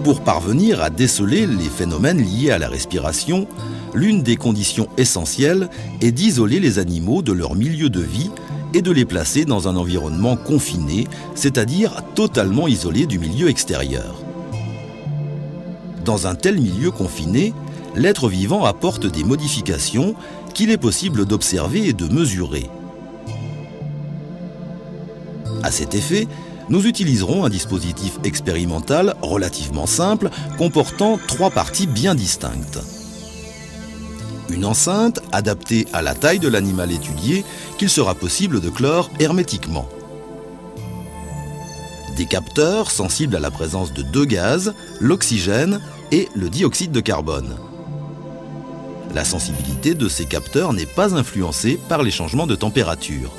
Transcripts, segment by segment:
Pour parvenir à déceler les phénomènes liés à la respiration, l'une des conditions essentielles est d'isoler les animaux de leur milieu de vie et de les placer dans un environnement confiné, c'est-à-dire totalement isolé du milieu extérieur. Dans un tel milieu confiné, l'être vivant apporte des modifications qu'il est possible d'observer et de mesurer. À cet effet, nous utiliserons un dispositif expérimental relativement simple comportant 3 parties bien distinctes. Une enceinte adaptée à la taille de l'animal étudié qu'il sera possible de clore hermétiquement. Des capteurs sensibles à la présence de 2 gaz, l'oxygène et le dioxyde de carbone. La sensibilité de ces capteurs n'est pas influencée par les changements de température.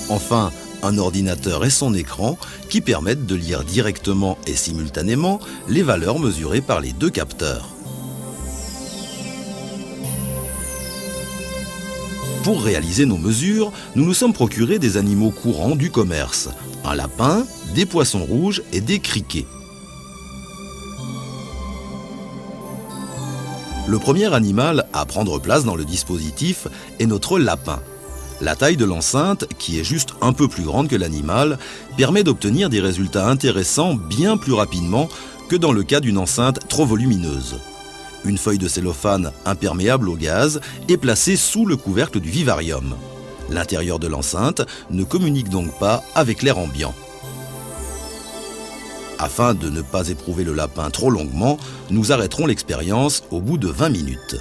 Enfin, un ordinateur et son écran qui permettent de lire directement et simultanément les valeurs mesurées par les 2 capteurs. Pour réaliser nos mesures, nous nous sommes procurés des animaux courants du commerce, un lapin, des poissons rouges et des criquets. Le premier animal à prendre place dans le dispositif est notre lapin. La taille de l'enceinte, qui est juste un peu plus grande que l'animal, permet d'obtenir des résultats intéressants bien plus rapidement que dans le cas d'une enceinte trop volumineuse. Une feuille de cellophane imperméable au gaz est placée sous le couvercle du vivarium. L'intérieur de l'enceinte ne communique donc pas avec l'air ambiant. Afin de ne pas éprouver le lapin trop longuement, nous arrêterons l'expérience au bout de 20 minutes.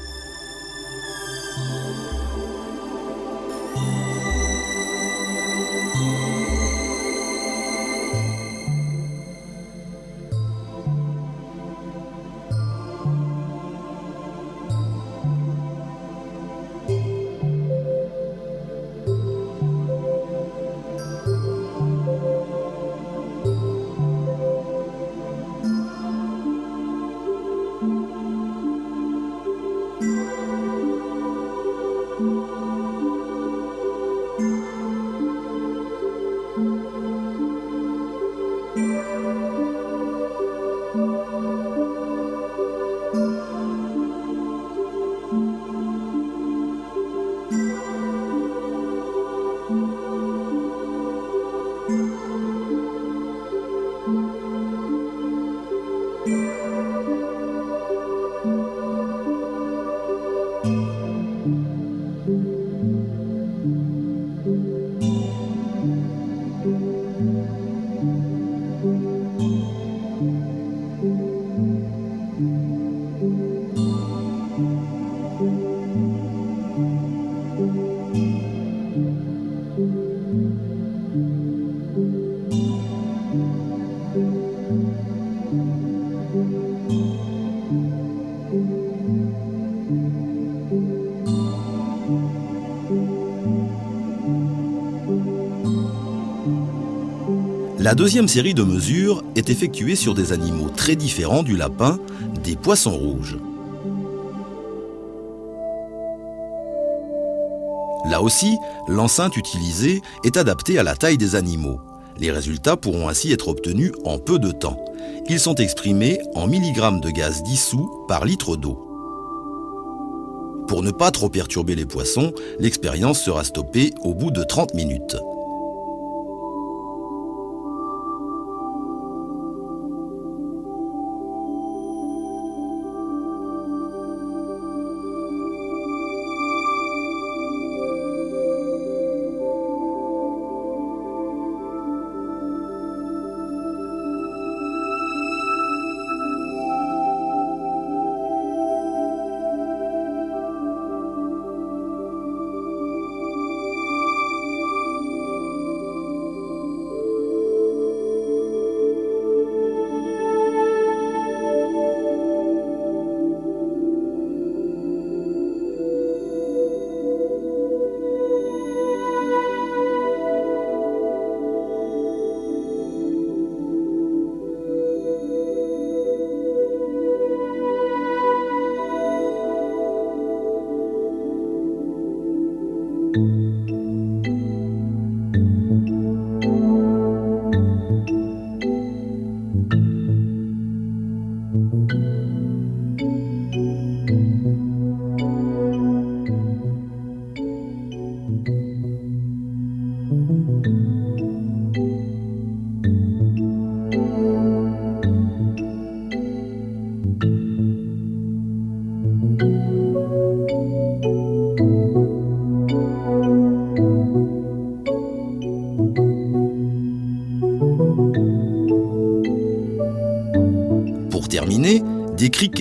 La deuxième série de mesures est effectuée sur des animaux très différents du lapin, des poissons rouges. Là aussi, l'enceinte utilisée est adaptée à la taille des animaux. Les résultats pourront ainsi être obtenus en peu de temps. Ils sont exprimés en milligrammes de gaz dissous par litre d'eau. Pour ne pas trop perturber les poissons, l'expérience sera stoppée au bout de 30 minutes.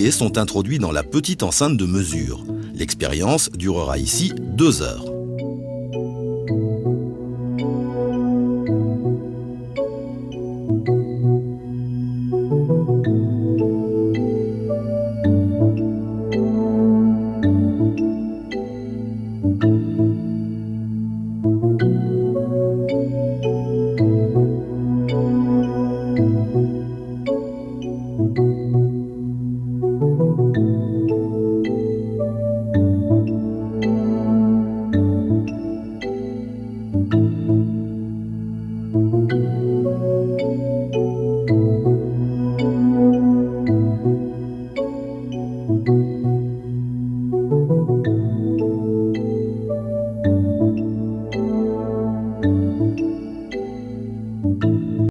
tickets sont introduits dans la petite enceinte de mesure. L'expérience durera ici 2 heures.